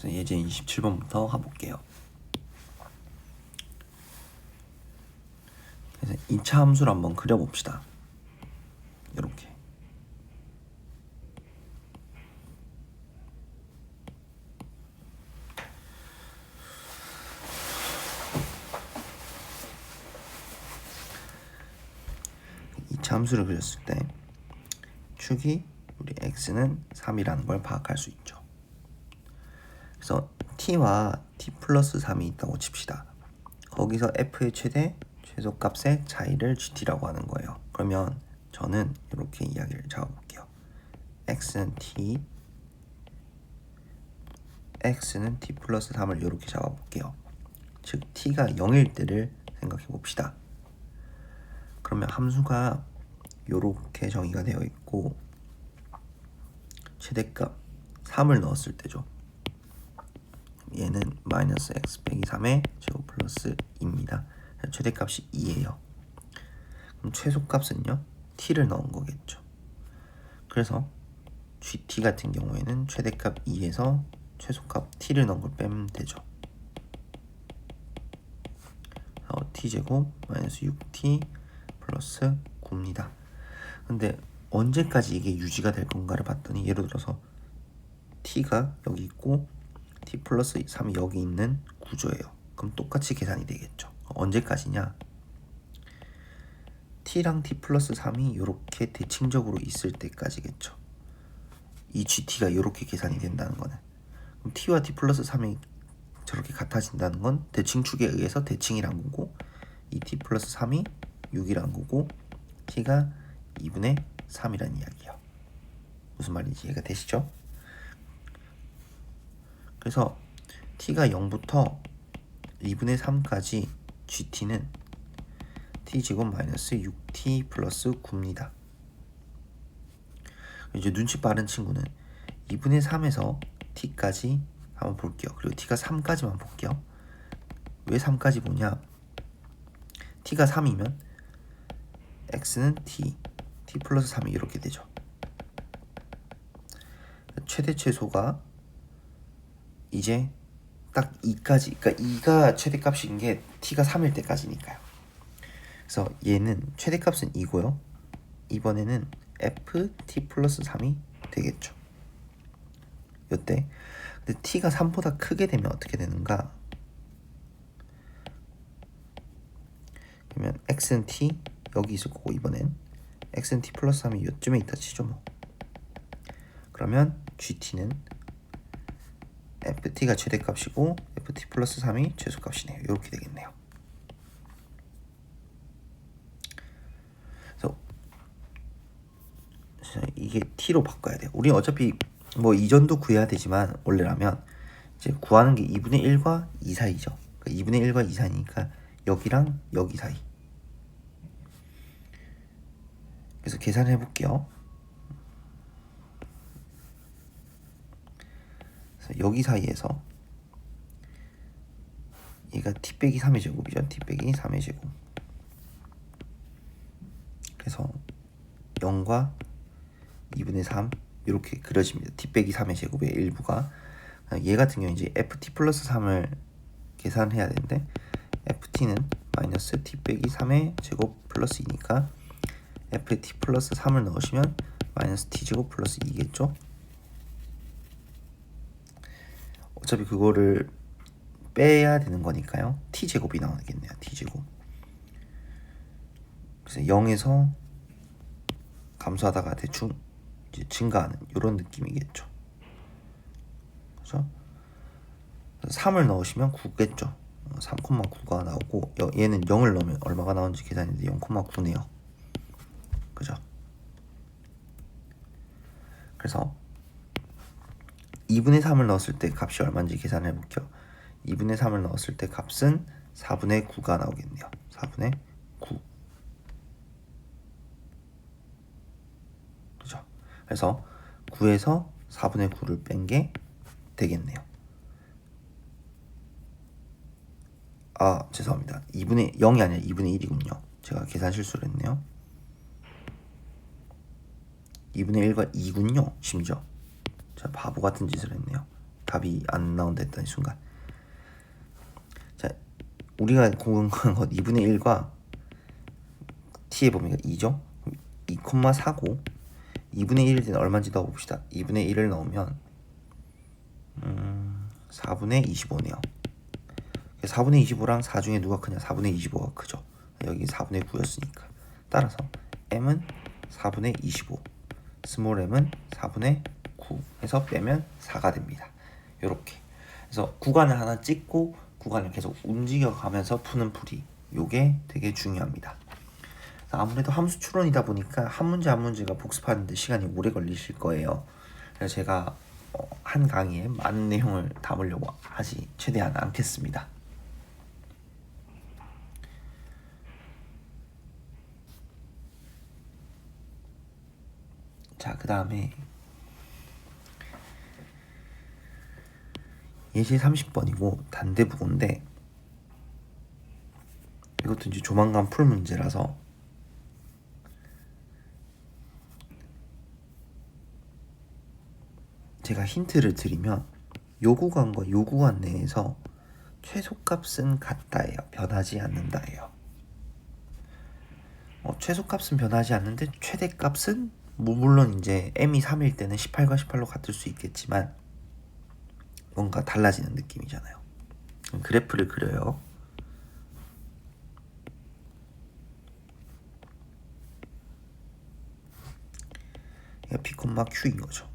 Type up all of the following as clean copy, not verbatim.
그래서 예제 27번부터 가볼게요. 그래서 2차 함수를 한번 그려봅시다. 이렇게. 함수를 그렸을 때 축이 우리 x는 3이라는 걸 파악할 수 있죠. 그래서 t와 t 플러스 3이 있다고 칩시다. 거기서 f의 최소값의 차이를 gt라고 하는 거예요. 그러면 저는 이렇게 이야기를 잡아볼게요. x는 t 플러스 3을 이렇게 잡아볼게요. 즉 t가 0일 때를 생각해 봅시다. 그러면 함수가 이렇게 정의가 되어 있고 최대값 3을 넣었을 때죠. 얘는 마이너스 x 빼기 3의 제곱 플러스 2입니다. 최대값이 2예요. 그럼 최소값은요? t를 넣은 거겠죠. 그래서 gt 같은 경우에는 최대값 2에서 최소값 t를 넣은 걸 빼면 되죠. t제곱 마이너스 6t 플러스 9입니다. 근데 언제까지 이게 유지가 될 건가를 봤더니 예를 들어서 t가 여기 있고 t 플러스 3이 여기 있는 구조예요. 그럼 똑같이 계산이 되겠죠. 언제까지냐? t랑 t 플러스 3이 이렇게 대칭적으로 있을 때까지겠죠. 이 gt가 이렇게 계산이 된다는 거는 그럼 t와 t 플러스 3이 저렇게 같아진다는 건 대칭축에 의해서 대칭이란 거고 이 t 플러스 3이 6이란 거고 t가 2분의 3이란 이야기예요. 무슨 말인지 이해가 되시죠? 그래서 t가 0부터 2분의 3까지 gt는 t제곱 마이너스 6t 플러스 9입니다. 이제 눈치 빠른 친구는 2분의 3에서 t까지 한번 볼게요. 그리고 t가 3까지만 볼게요. 왜 3까지 보냐? t가 3이면 x는 t 플러스 3이 이렇게 되죠. 최대 최소가 이제 딱 2까지, 그러니까 2가 최대값인 게 t가 3일 때까지니까요. 그래서 얘는 최대값은 2고요. 이번에는 f t 플러스 3이 되겠죠. 이때 근데 t가 3보다 크게 되면 어떻게 되는가? 그러면 x는 t 여기 있을 거고 이번엔 x는 t 플러스 3이 이쯤에 있다 치죠 뭐. 그러면 gt는 ft가 최대값이고 ft 플러스 3이 최소값이네요. 이렇게 되겠네요. 그래서 이게 t로 바꿔야 돼요. 우리 어차피 뭐 이전도 구해야 되지만 원래라면 이제 구하는 게 2분의 1과 2 사이죠. 그러니까 2분의 1과 2 사이니까 여기랑 여기 사이. 그래서 계산을 해볼게요. 그래서 여기 사이에서 얘가 t 빼기 3의 제곱이죠. t 빼기 3의 제곱. 그래서 0과 2분의 3 이렇게 그려집니다. t 빼기 3의 제곱의 일부가. 얘 같은 경우 이제 ft 플러스 3을 계산해야 되는데 ft는 마이너스 t 빼기 3의 제곱 플러스 2니까 ft 플러스 3을 넣으시면 마이너스 t 제곱 플러스 2겠죠. 어차피 그거를 빼야 되는 거니까요. t 제곱이 나오겠네요. t 제곱. 그래서 0에서 감소하다가 대충 이제 증가하는 이런 느낌이겠죠. 그래서 3을 넣으시면 9겠죠. 3,9가 나오고 얘는 0을 넣으면 얼마가 나오는지 계산인데 0,9네요. 그죠? 그래서 2분의 3을 넣었을 때 값이 얼마인지 계산해 볼게요. 2분의 3을 넣었을 때 값은 4분의 9가 나오겠네요. 4분의 9. 그죠? 그래서 9에서 4분의 9를 뺀 게 되겠네요. 아, 죄송합니다. 0이 아니라 2분의 1이군요. 제가 계산 실수를 했네요. 2분의 1과 2군요. 심지어 제가 바보 같은 짓을 했네요. 답이 안 나온다 했던 순간. 자, 우리가 공부한 것 2분의 1과 t의 범위가 2죠. 2,4고 2분의 1일 때는 얼마인지 넣어봅시다. 2분의 1을 넣으면 4분의 25네요. 4분의 25랑 4 중에 누가 크냐? 4분의 25가 크죠. 여기 4분의 9였으니까. 따라서 m은 4분의 25, 스몰 m은 4분의 9 해서 빼면 4가 됩니다. 요렇게. 그래서 구간을 하나 찍고 구간을 계속 움직여가면서 푸는 풀이, 요게 되게 중요합니다. 아무래도 함수 추론이다 보니까 한 문제 한 문제가 복습하는데 시간이 오래 걸리실 거예요. 그래서 제가 한 강의에 많은 내용을 담으려고 하지 최대한 않겠습니다. 자, 그 다음에 예시 30번이고 단대부고인데 이것도 이제 조만간 풀 문제라서 제가 힌트를 드리면 요 구간과 요 구간 내에서 최소값은 같다예요. 변하지 않는다예요. 최소값은 변하지 않는데 최대값은 물론 이제 m이 3일 때는 18과 18로 같을 수 있겠지만 뭔가 달라지는 느낌이잖아요. 그래프를 그려요. P, Q인 거죠.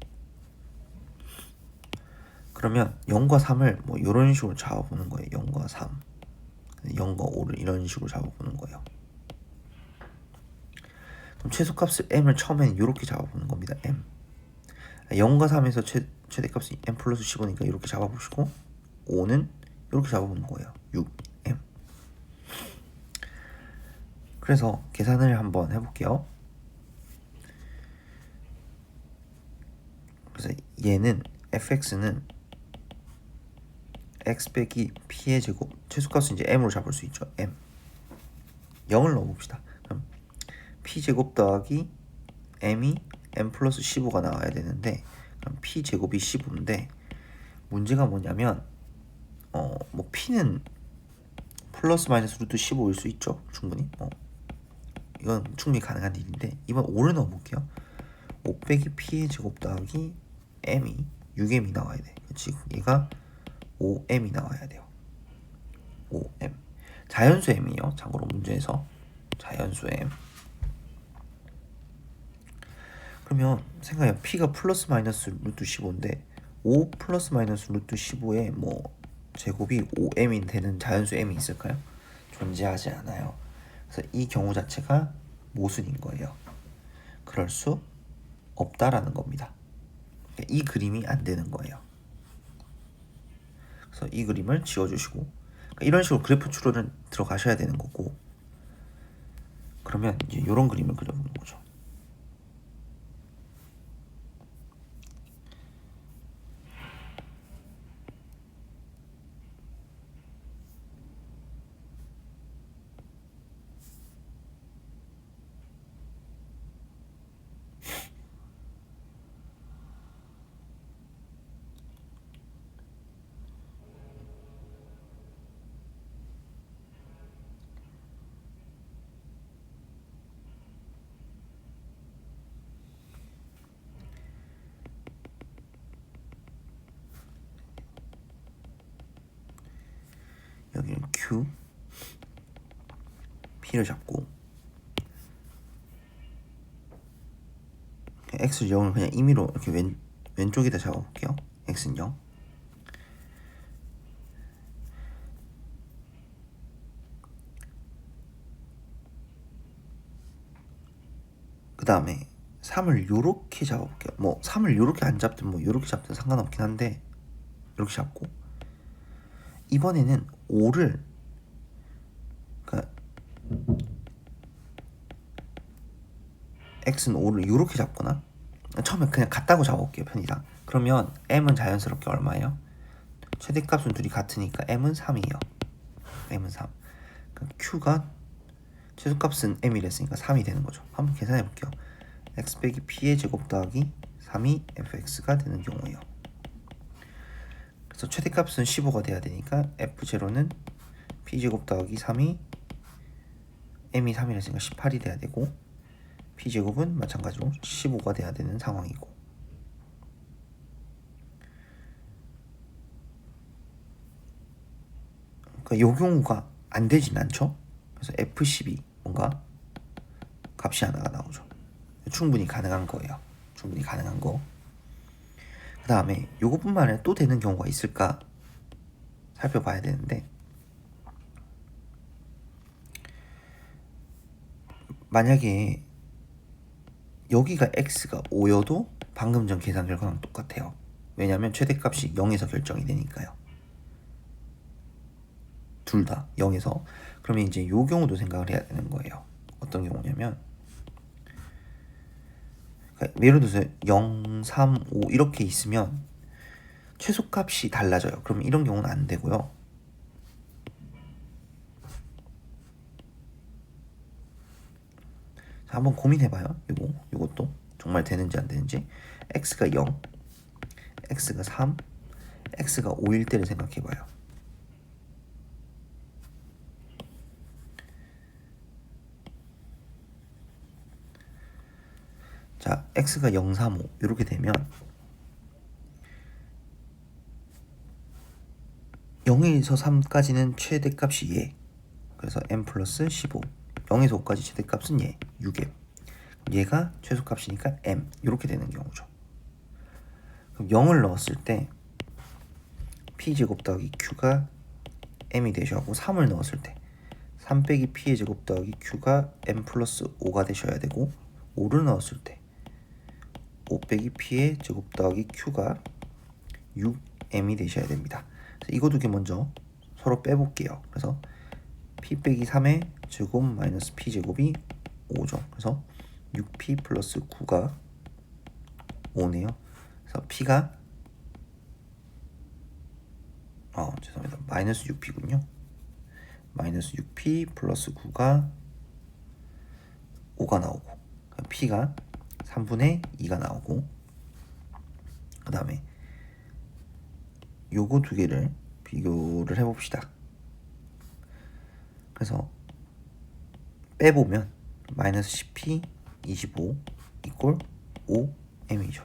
그러면 0과 3을 뭐 이런 식으로 잡아보는 거예요. 0과 3, 0과 5를 이런 식으로 잡아보는 거예요. 그럼 최소값을 m을 처음에는 이렇게 잡아보는 겁니다. m 0과 3에서 최대값이 m 플러스 15니까 이렇게 잡아보시고 5는 이렇게 잡아보는 거예요. 6m. 그래서 계산을 한번 해볼게요. 그래서 얘는 fx는 x 빼기 p의 제곱, 최소값은 이제 m으로 잡을 수 있죠. m 0을 넣어봅시다. 그럼 p제곱 더하기 m이 m 플러스 15가 나와야 되는데 그럼 p제곱이 15인데 문제가 뭐냐면 뭐 p는 플러스 마이너스 루트 15일 수 있죠. 충분히. 이건 충분히 가능한 일인데 이번 5를 넣어볼게요. 5 빼기 p의 제곱 더하기 m이 6m이 나와야 돼. 그치? 얘가 5m이 나와야 돼요. 5m. 자연수 m이요. 참고로 문제에서 자연수 m. 그러면 생각해요. p가 플러스 마이너스 루트 15인데 5 플러스 마이너스 루트 15에 뭐 제곱이 5m이 되는 자연수 m이 있을까요? 존재하지 않아요. 그래서 이 경우 자체가 모순인 거예요. 그럴 수 없다라는 겁니다. 이 그림이 안 되는 거예요. 그래서 이 그림을 지워주시고 이런 식으로 그래프 추론을 들어가셔야 되는 거고 그러면 이제 이런 그림을 그려보는 거죠. 여기는 Q, P를 잡고 X 0을 그냥 임의로 이렇게 왼쪽에다 잡아볼게요. X는 0. 그 다음에 3을 요렇게 잡아볼게요. 뭐 3을 요렇게 안 잡든 뭐 요렇게 잡든 상관없긴 한데 이렇게 잡고 이번에는 5를 그러니까 X는 5를 요렇게 잡거나 처음에 그냥 같다고 잡아볼게요. 편의상. 그러면 M은 자연스럽게 얼마예요? 최대값은 둘이 같으니까 M은 3이에요. M은 3. 그러니까 Q가 최소값은 M이랬으니까 3이 되는 거죠. 한번 계산해 볼게요. X 빼기 P의 제곱 더하기 3이 fx가 되는 경우예요. 그래서 최대값은 15가 돼야 되니까 F0는 P제곱 더하기 3이 M이 3이라서 18이 돼야 되고, P제곱은 마찬가지로 15가 돼야 되는 상황이고, 그러니까 요 경우가 안 되진 않죠. 그래서 F12 뭔가 값이 하나가 나오죠. 충분히 가능한 거예요. 충분히 가능한 거. 그 다음에 요것뿐만 아니라 또 되는 경우가 있을까 살펴봐야 되는데, 만약에 여기가 x가 5여도 방금 전 계산 결과랑 똑같아요. 왜냐하면 최대값이 0에서 결정이 되니까요. 둘 다 0에서. 그러면 이제 요 경우도 생각을 해야 되는 거예요. 어떤 경우냐면, 그러니까 예를 들어서 0, 3, 5 이렇게 있으면 최소값이 달라져요. 그럼 이런 경우는 안 되고요. 자, 한번 고민해봐요. 요것도 정말 되는지 안 되는지. x가 0, x가 3, x가 5일 때를 생각해봐요. 자, x가 0, 3, 5 이렇게 되면 0에서 3까지는 최대값이 얘. 그래서 m 플러스 15. 0에서 5까지 최대값은 얘. 6m. 얘가 최소값이니까 m. 이렇게 되는 경우죠. 그럼 0을 넣었을 때 p제곱 더하기 q가 m이 되셔야 하고, 3을 넣었을 때 3 빼기 p의 제곱 더하기 q가 m 플러스 5가 되셔야 되고, 5를 넣었을 때 5 빼기 p의 제곱 더하기 q가 6m이 되셔야 됩니다. 이거 두 개 먼저 서로 빼볼게요. 그래서 p 빼기 3의 제곱 마이너스 p 제곱이 5죠. 그래서 6p 플러스 9가 5네요. 그래서 p가 죄송합니다. 마이너스 6p군요. 마이너스 6p 플러스 9가 5가 나오고, p가 3분의 2가 나오고, 그 다음에 요거 두 개를 비교를 해봅시다. 그래서 빼보면 마이너스 10p 25 이꼴 5m이죠.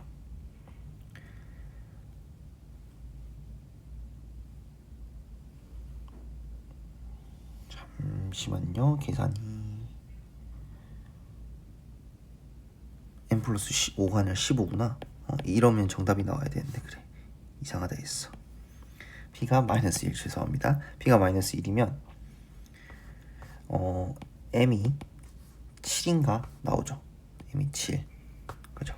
잠시만요. 계산이 m 플러스 5가 아니라 15구나. 이러면 정답이 나와야 되는데, 그래, 이상하다 했어. p가 마이너스 1, 죄송합니다. p가 마이너스 1이면 m이 7인가 나오죠. m이 7. 그죠?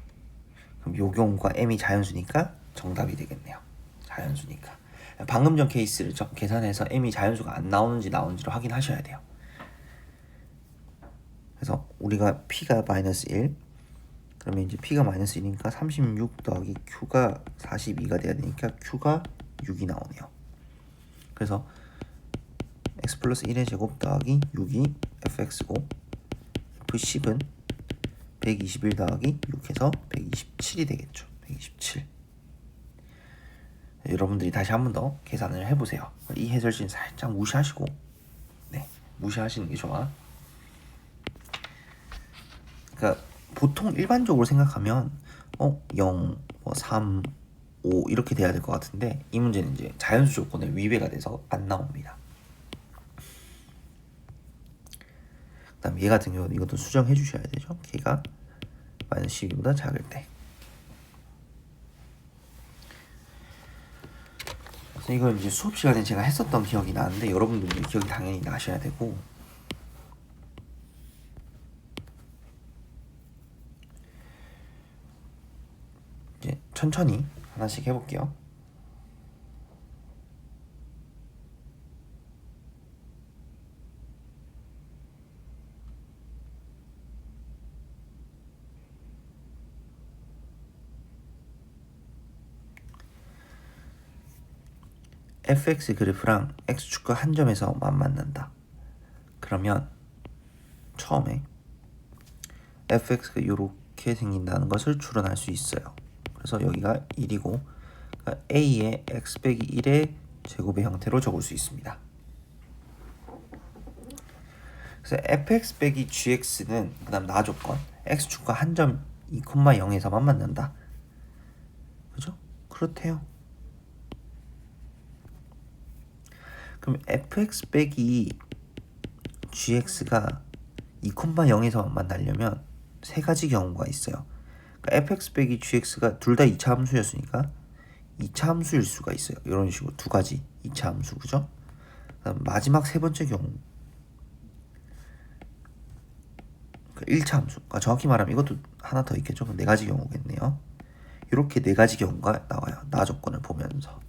그럼 요 경우가 m이 자연수니까 정답이 되겠네요. 자연수니까. 방금 전 케이스를 계산해서 m이 자연수가 안 나오는지 나오는지를 확인하셔야 돼요. 그래서 우리가 p가 마이너스 1, 그러면 이제 p가 마이너스 1이니까 36 더하기 q가 42가 돼야 되니까 q가 6이 나오네요. 그래서 x 플러스 1의 제곱 더하기 6이 fx고, f10은 121 더하기 6해서 127이 되겠죠. 127. 여러분들이 다시 한 번 더 계산을 해보세요. 이 해설지는 살짝 무시하시고, 네, 무시하시는 게 좋아. 그러니까 보통 일반적으로 생각하면 0, 3, 5 이렇게 돼야 될 것 같은데, 이 문제는 이제 자연수 조건에 위배가 돼서 안 나옵니다. 그 다음 얘 같은 경우는 이것도 수정해 주셔야 되죠. 걔가 마이너스 12보다 작을 때. 그래서 이걸 이제 수업 시간에 제가 했었던 기억이 나는데, 여러분들도 기억이 당연히 나셔야 되고, 이제 천천히 하나씩 해볼게요. fx 그래프랑 x축과 한 점에서 만난다. 그러면 처음에 fx가 이렇게 생긴다는 것을 추론할 수 있어요. 그래서 여기가 1이고, 그러니까 a의 x 빼기 1의 제곱의 형태로 적을 수 있습니다. 그래서 fx 빼기 gx는 그 다음 나 조건 x축과 한 점 2,0에서만 만난다. 그죠? 그렇대요. 그럼 fx 빼기 gx가 2,0에서만 만나려면 세 가지 경우가 있어요. 그러니까 fx 빼기 gx가 둘 다 2차 함수였으니까 2차 함수일 수가 있어요. 이런 식으로 두 가지 2차 함수, 그죠? 그다음 마지막 세 번째 경우 1차 함수. 그러니까 정확히 말하면 이것도 하나 더 있겠죠. 네 가지 경우겠네요. 이렇게 네 가지 경우가 나와요. 나 조건을 보면서.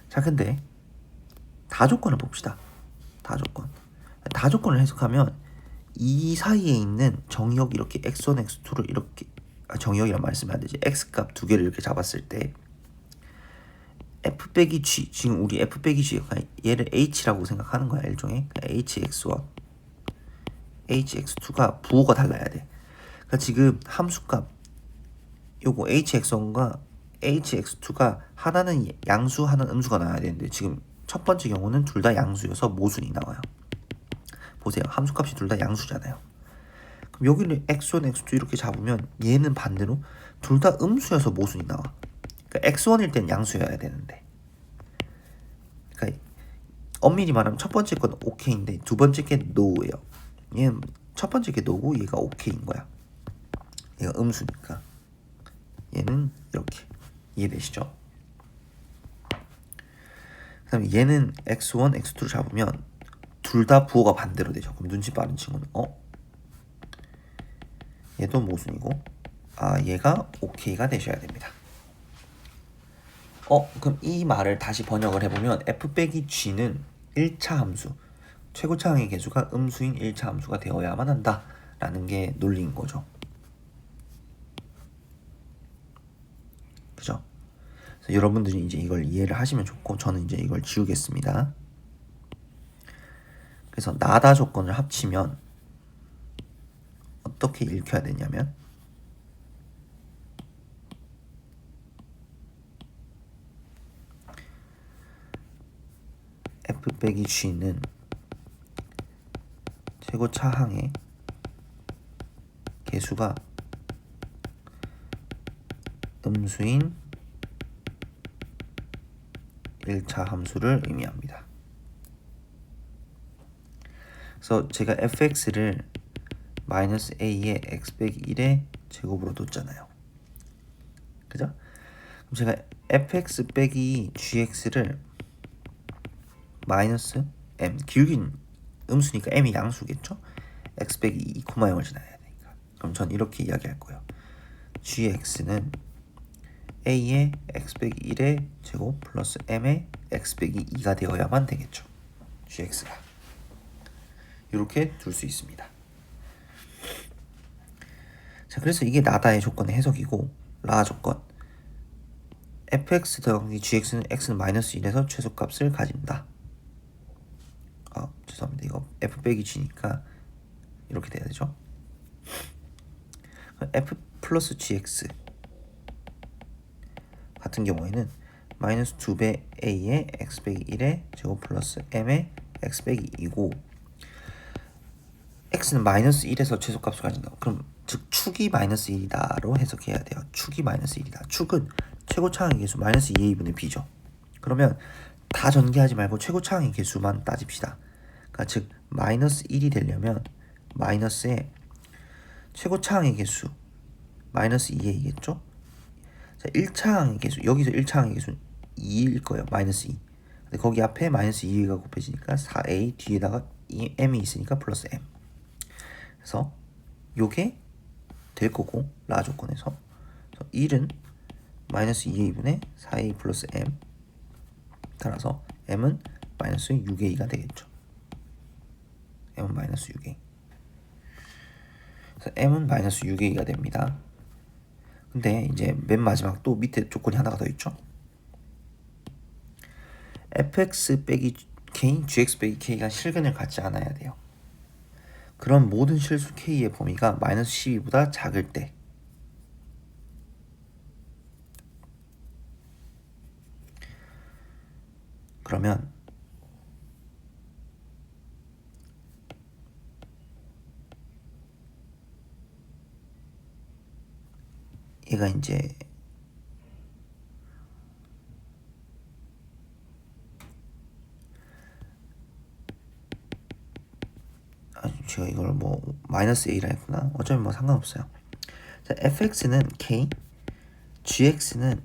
자, 근데 다 조건을 봅시다. 다 조건. 다 조건을 해석하면 이 사이에 있는 정의역 이렇게 x1, x2를 이렇게 정의역이란 말 쓰면 안 되지. x값 두 개를 이렇게 잡았을 때 f 빼기 g, 지금 우리 f 빼기 g 얘를 h라고 생각하는 거야. 일종의 hx1, hx2가 부호가 달라야 돼. 그러니까 지금 함수값 요거 hx1과 hx2가 하나는 양수, 하나는 음수가 나와야 되는데 지금 첫 번째 경우는 둘 다 양수여서 모순이 나와요. 보세요. 함수값이 둘 다 양수잖아요. 그럼 여기를 x1, x2 이렇게 잡으면 얘는 반대로 둘 다 음수여서 모순이 나와. 그러니까 x1일 땐 양수여야 되는데. 그러니까 엄밀히 말하면 첫 번째 건 오케이인데 두 번째 게 노예요. 얘는 첫 번째 게 노고 얘가 오케이인 거야. 얘가 음수니까. 얘는 이렇게. 이해되시죠? 그 다음에 얘는 x1, x2를 잡으면 둘 다 부호가 반대로 되죠. 그럼 눈치 빠른 친구는 얘도 모순이고 얘가 오케이가 되셔야 됩니다. 그럼 이 말을 다시 번역을 해보면 f 빼기 g는 1차 함수, 최고차항의 개수가 음수인 1차 함수가 되어야만 한다 라는 게 논리인 거죠. 그죠? 그래서 여러분들이 이제 이걸 이해를 하시면 좋고 저는 이제 이걸 지우겠습니다. 그래서 나다 조건을 합치면 어떻게 읽혀야 되냐면 f 빼기 g는 최고차항의 개수가 음수인 1차 함수를 의미합니다. 그래서 제가 fx를 마이너스 a의 x 빼기 1의 제곱으로 뒀잖아요. 그죠? 그럼 제가 fx 빼기 gx를 마이너스 m, 기울긴 음수니까 m이 양수겠죠? x 빼기 2,0을 지나야 되니까. 그럼 전 이렇게 이야기할 거예요. gx는 a의 x 빼기 1의 제곱 플러스 m의 x 빼기 2가 되어야만 되겠죠. gx가. 이렇게 둘 수 있습니다. 자, 그래서 이게 나다의 조건의 해석이고 라 조건 fx 더하기 gx는 x는 마이너스 1에서 최소값을 가진다. 죄송합니다. 이거 f 빼기 g니까 이렇게 돼야 되죠. f 플러스 gx 같은 경우에는 마이너스 2배 a의 x 빼기 1의 제곱 플러스 m의 x 빼기 2고 x는 마이너스 1에서 최소값을 가진다. 그럼 즉 축이 마이너스 1이다로 해석해야 돼요. 축이 마이너스 1이다. 축은 최고차항의 개수 마이너스 2의 2분의 b죠. 그러면 다 전개하지 말고 최고차항의 개수만 따집시다. 그러니까 즉 마이너스 1이 되려면 마이너스의 최고차항의 개수 마이너스 2의 2겠죠. 자, 1차항의 개수 여기서 1차항의 개수는 2일 거예요. 마이너스 2. 근데 거기 앞에 마이너스 2가 곱해지니까 4a 뒤에다가 m이 있으니까 플러스 m. 그래서 요게 될 거고 라 조건에서 1은 마이너스 2의 2분의 4a 플러스 m 따라서 m은 마이너스 6의 2가 되겠죠. m은 마이너스 6의 2. 그래서 m은 마이너스 6의 2가 됩니다. 근데 이제 맨 마지막 또 밑에 조건이 하나가 더 있죠. fx 빼기 k, gx 빼기 k가 실근을 갖지 않아야 돼요. 그런 모든 실수 k의 범위가 마이너스 12보다 작을 때 그러면 얘가 이제 제가 이걸 뭐 마이너스 a라 했구나. 어차피 뭐 상관없어요. 자, fx는 k, gx는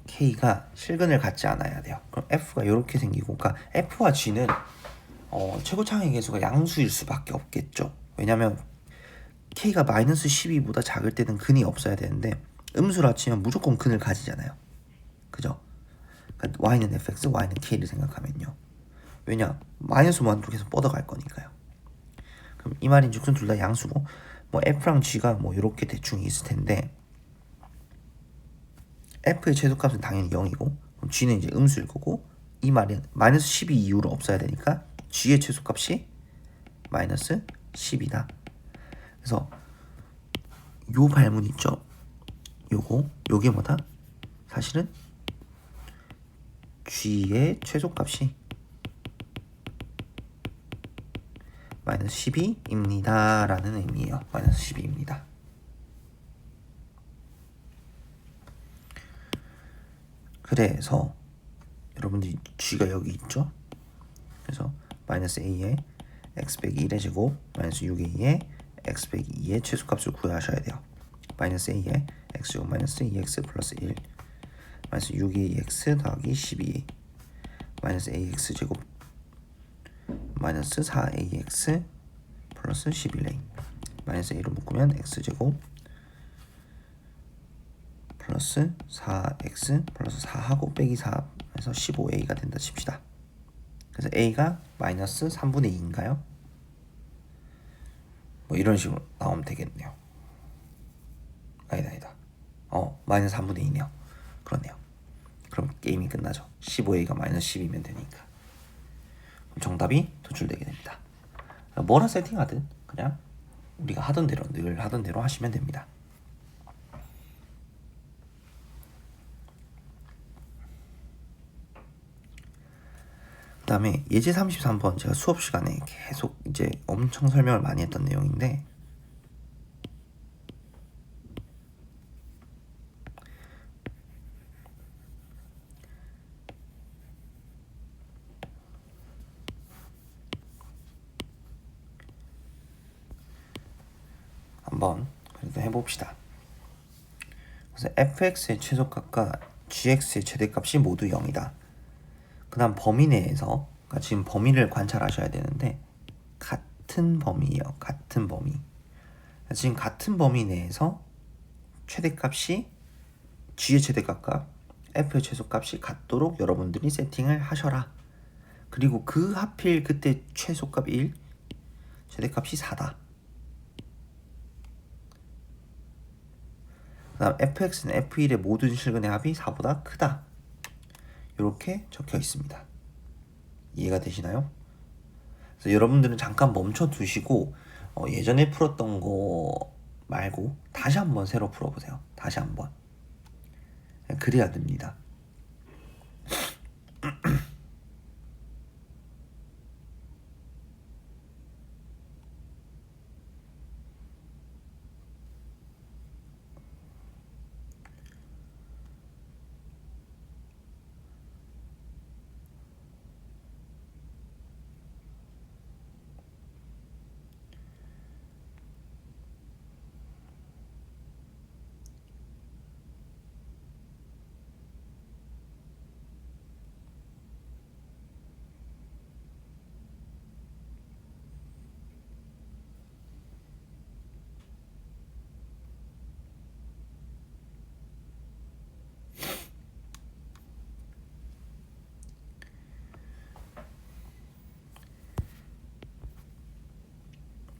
k가 실근을 갖지 않아야 돼요. 그럼 f가 이렇게 생기고, 그러니까 f와 g는 최고 창의 계수가 양수일 수밖에 없겠죠. 왜냐면 k가 마이너스 12보다 작을 때는 근이 없어야 되는데 음수라 치면 무조건 근을 가지잖아요. 그죠? 그러니까 y는 fx, y는 k를 생각하면요. 왜냐? 마이너스 무한으로 계속 뻗어갈 거니까요. 그럼 이 말인즉슨 둘 다 양수고, 뭐 f랑 g가 뭐 이렇게 대충 있을 텐데 f의 최소값은 당연히 0이고 그럼 g는 이제 음수일 거고, 이 말은 마이너스 12 이후로 없어야 되니까 g의 최소값이 마이너스 10이다. 그래서 요 발문 있죠? 요게 뭐다? 사실은 g의 최소값이 마이너스 12입니다 라는 의미예요. 마이너스 12입니다. 그래서 여러분들이 g가 여기 있죠? 그래서 마이너스 a에 x 빼기 1의 제곱 마이너스 6a에 x 빼기 2의 최소값을 구하셔야 돼요. 마이너스 a에 x제곱 마이너스 2x 플러스 1 마이너스 6ax 더하기 12a 마이너스 ax 제곱 마이너스 4ax 플러스 11a 마이너스 a로 묶으면 x제곱 플러스 4x 플러스 4하고 빼기 4 해서 15a가 된다 칩시다. 그래서 a가 마이너스 3분의 2인가요? 뭐 이런 식으로 나오면 되겠네요. 아니다. 마이너스 3분의 2네요. 그렇네요. 그럼 게임이 끝나죠. 15a가 마이너스 10이면 되니까. 그럼 정답이 도출되게 됩니다. 뭐라 세팅하든 그냥 우리가 하던 대로 늘 하던 대로 하시면 됩니다. 그 다음에 예제 33번 제가 수업 시간에 계속 이제 엄청 설명을 많이 했던 내용인데, 한번 그래도 해봅시다. 그래서 fx의 최소값과 gx의 최대값이 모두 0이다. 그 다음 범위 내에서, 그러니까 지금 범위를 관찰하셔야 되는데 같은 범위예요. 같은 범위. 지금 같은 범위 내에서 최대값이 g의 최대값과 f의 최소값이 같도록 여러분들이 세팅을 하셔라. 그리고 그 하필 그때 최소값 1, 최대값이 4다. 그 다음 fx는 f1의 모든 실근의 합이 4보다 크다. 이렇게 적혀 있습니다. 이해가 되시나요? 그래서 여러분들은 잠깐 멈춰 두시고 예전에 풀었던 거 말고 다시 한번 새로 풀어보세요. 다시 한번. 그래야 됩니다.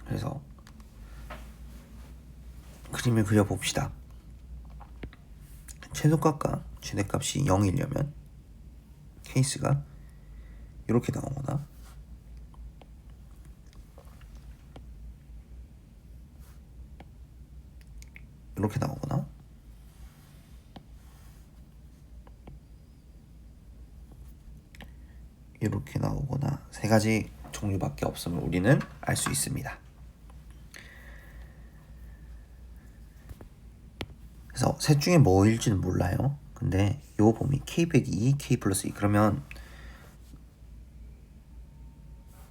그래서 그림을 그려봅시다. 최소값과 최대값이 0이려면 케이스가 이렇게 나오거나 이렇게 나오거나 이렇게 나오거나 세 가지 종류밖에 없음을 우리는 알 수 있습니다. 그래서 셋 중에 뭐일지는 몰라요. 근데 요 범위 k 빼기 2, k 플러스 2 그러면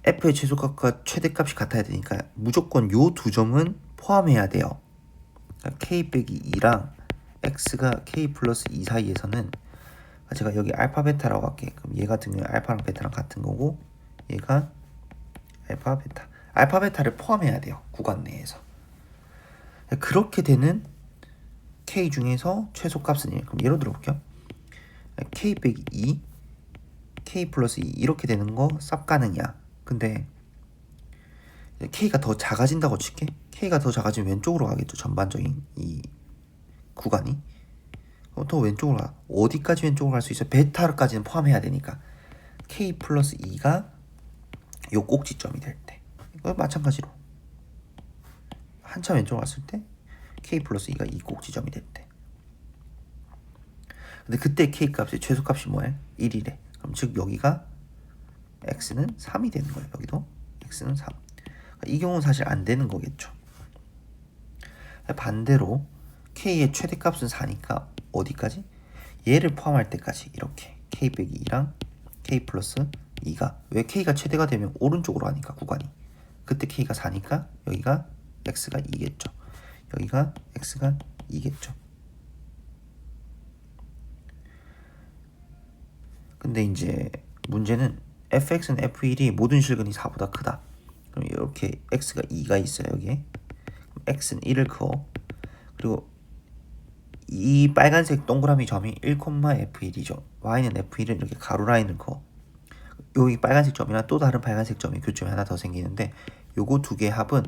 f의 최소값과 최대값이 같아야 되니까 무조건 요 두 점은 포함해야 돼요. 그러니까 k 빼기 2랑 x가 k 플러스 2 사이에서는 제가 여기 알파 베타라고 할게. 그럼 얘 같은 경우에 알파랑 베타랑 같은 거고 얘가 알파 베타. 알파 베타를 포함해야 돼요. 구간 내에서. 그렇게 되는 k 중에서 최소값은 1. 그럼 예로 들어볼게요. k 빼기 2, k 플러스 2 이렇게 되는 거 쌉 가능이야. 근데 k가 더 작아진다고 칠게. k가 더 작아지면 왼쪽으로 가겠죠. 전반적인 이 구간이. 더 왼쪽으로 가. 어디까지 왼쪽으로 갈 수 있어? 베타까지는 포함해야 되니까. k 플러스 2가 요 꼭지점이 될 때. 이거 마찬가지로. 한참 왼쪽으로 갔을 때 k 플러스 2가 이 꼭지점이 될 때. 근데 그때 k 값의 최소값이 뭐예요? 1이래. 그럼 즉 여기가 x는 3이 되는 거예요. 여기도 x는 3. 이 경우는 사실 안 되는 거겠죠. 반대로 k의 최대값은 4니까 어디까지? 얘를 포함할 때까지 이렇게 k 빼기 2랑 k 플러스 2가 왜 k가 최대가 되면 오른쪽으로 가니까 구간이 그때 k가 4니까 여기가 x가 2겠죠. 여기가 x가 2겠죠. 근데 이제 문제는 fx는 f1이 모든 실근이 4보다 크다. 그럼 이렇게 x가 2가 있어요. 여기에 x는 1을 그어. 그리고 이 빨간색 동그라미 점이 1,f1이죠. y는 f1을 이렇게 가로 라인을 그어. 여기 빨간색 점이랑 또 다른 빨간색 점이 교점이 하나 더 생기는데 요거 두 개의 합은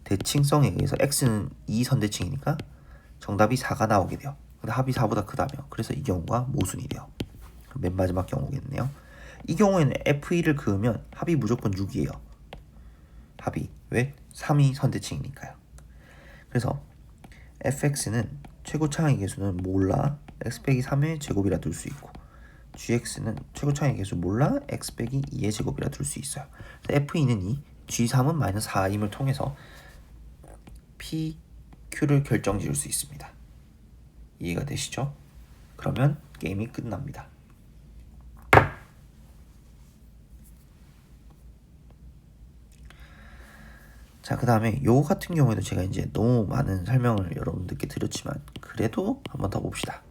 대칭성에 의해서 x는 2 선대칭이니까 정답이 4가 나오게 돼요. 근데 합이 4보다 크다며. 그래서 이 경우가 모순이 돼요. 맨 마지막 경우겠네요. 이 경우에는 f1을 그으면 합이 무조건 6이에요. 합이 왜? 3이 선대칭이니까요. 그래서 fx는 최고 차항의 개수는 몰라 x 빼기 3의 제곱이라 둘 수 있고 gx는 최고 차항의 개수 몰라 x 빼기 2의 제곱이라 둘 수 있어요. f2는 2, g3은 마이너스 4임을 통해서 p, q를 결정 지을 수 있습니다. 이해가 되시죠? 그러면 게임이 끝납니다. 자, 그 다음에 요 같은 경우에도 제가 이제 너무 많은 설명을 여러분들께 드렸지만 그래도 한번 더 봅시다.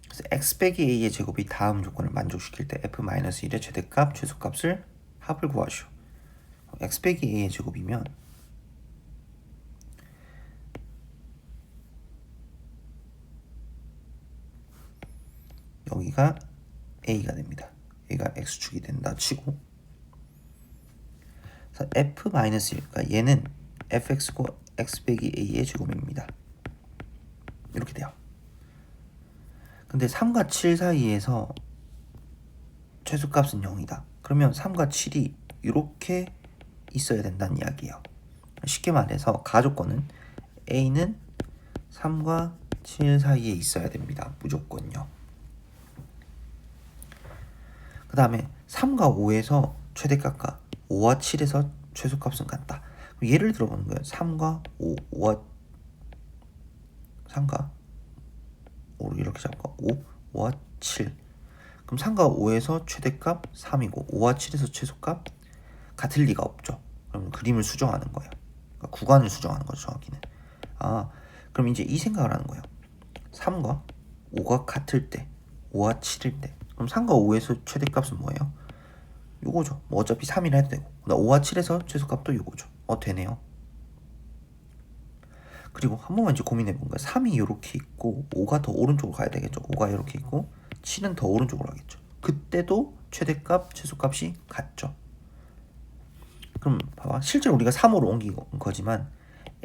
그래서 x 빼기 a의 제곱이 다음 조건을 만족시킬 때 f-1의 최대값, 최소값을 합을 구하시오. x 빼기 a의 제곱이면 여기가 a가 됩니다. 얘가 x축이 된다 치고 그래서 f-1, 그러니까 얘는 fx고 x 빼기 a의 제곱입니다. 이렇게 돼요. 근데 3과 7 사이에서 최소값은 0이다. 그러면 3과 7이 이렇게 있어야 된다는 이야기예요. 쉽게 말해서 가조건은 a는 3과 7 사이에 있어야 됩니다. 무조건요. 그 다음에 3과 5에서 최대값과 5와 7에서 최소값은 같다. 예를 들어보는 거예요. 3과 5, 3과 5를 이렇게 잡고 5와 7. 그럼 3과 5에서 최대값 3이고 5와 7에서 최소값 같을 리가 없죠. 그럼 그림을 수정하는 거예요. 그러니까 구간을 수정하는 거죠. 정확히는. 그럼 이제 이 생각을 하는 거예요. 3과 5가 같을 때 5와 7일 때 그럼 3과 5에서 최대값은 뭐예요? 요거죠. 뭐 어차피 3이라 해도 되고 5와 7에서 최소값도 요거죠. 되네요. 그리고 한 번만 이제 고민해본 거야. 3이 이렇게 있고 5가 더 오른쪽으로 가야 되겠죠. 5가 이렇게 있고 7은 더 오른쪽으로 가겠죠. 그때도 최대값, 최소값이 같죠. 그럼 봐봐. 실제로 우리가 3으로 옮긴 거지만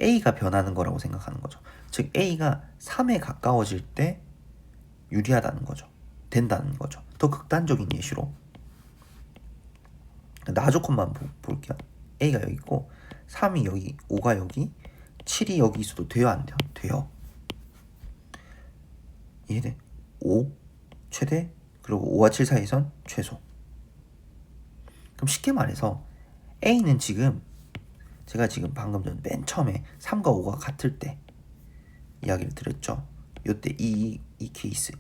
A가 변하는 거라고 생각하는 거죠. 즉 A가 3에 가까워질 때 유리하다는 거죠. 된다는 거죠. 더 극단적인 예시로 나조건만 볼게요. A가 여기 있고 3이 여기, 5가 여기, 7이 여기 있어도 돼요, 안 돼요? 돼요. 이해돼? 5 최대, 그리고 5와 7 사이선 최소. 그럼 쉽게 말해서 A는 지금 제가 지금 방금 전 맨 처음에 3과 5가 같을 때 이야기를 드렸죠. 요때 이 케이스,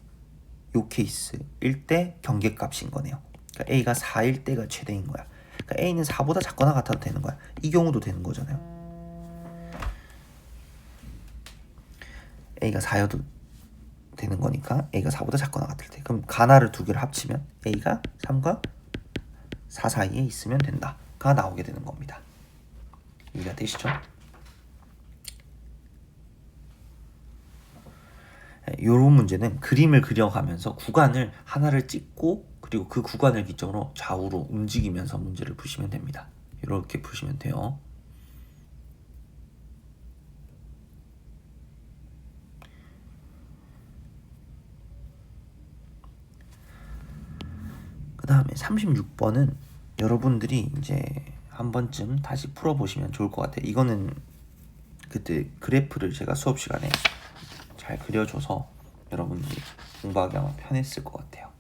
요 케이스일 때 경계값인 거네요. 그러니까 A가 4일 때가 최대인 거야. 그러니까 A는 4보다 작거나 같아도 되는 거야. 이 경우도 되는 거잖아요. A가 4여도 되는 거니까 A가 4보다 작거나 같을 때. 그럼 가나를 두 개를 합치면 A가 3과 4 사이에 있으면 된다가 나오게 되는 겁니다. 이해가 되시죠? 이런 문제는 그림을 그려가면서 구간을 하나를 찍고 그리고 그 구간을 기점으로 좌우로 움직이면서 문제를 푸시면 됩니다. 이렇게 푸시면 돼요. 그 다음에 36번은 여러분들이 이제 한 번쯤 다시 풀어보시면 좋을 것 같아요. 이거는 그때 그래프를 제가 수업 시간에 잘 그려줘서 여러분들이 공부하기 아마 편했을 것 같아요.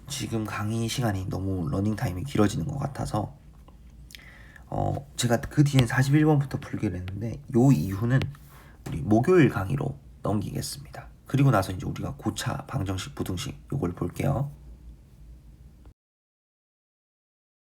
지금 강의 시간이 너무 러닝 타임이 길어지는 것 같아서 제가 그 뒤엔 41번부터 풀기로 했는데 요 이후는 우리 목요일 강의로 넘기겠습니다. 그리고 나서 이제 우리가 고차, 방정식, 부등식 요걸 볼게요.